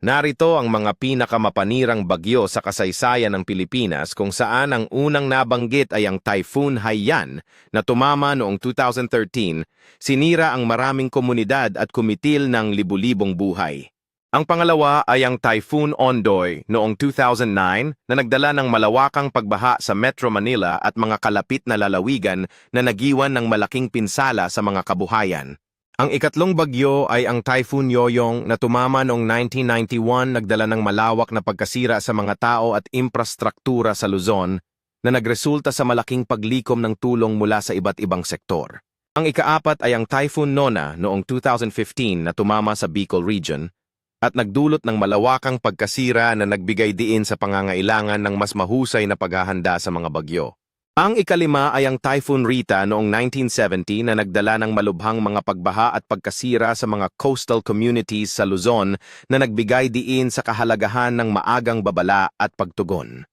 Narito ang mga pinakamapanirang bagyo sa kasaysayan ng Pilipinas kung saan ang unang nabanggit ay ang Typhoon Haiyan na tumama noong 2013, sinira ang maraming komunidad at kumitil ng libu-libong buhay. Ang pangalawa ay ang Typhoon Ondoy noong 2009 na nagdala ng malawakang pagbaha sa Metro Manila at mga kalapit na lalawigan na nagiwan ng malaking pinsala sa mga kabuhayan. Ang ikatlong bagyo ay ang Typhoon Yoyong na tumama noong 1991 nagdala ng malawak na pagkasira sa mga tao at infrastruktura sa Luzon na nagresulta sa malaking paglikom ng tulong mula sa iba't ibang sektor. Ang ikaapat ay ang Typhoon Nona noong 2015 na tumama sa Bicol Region at nagdulot ng malawakang pagkasira na nagbigay diin sa pangangailangan ng mas mahusay na paghahanda sa mga bagyo. Ang ikalima ay ang Typhoon Rita noong 1970 na nagdala ng malubhang mga pagbaha at pagkasira sa mga coastal communities sa Luzon na nagbigay diin sa kahalagahan ng maagang babala at pagtugon.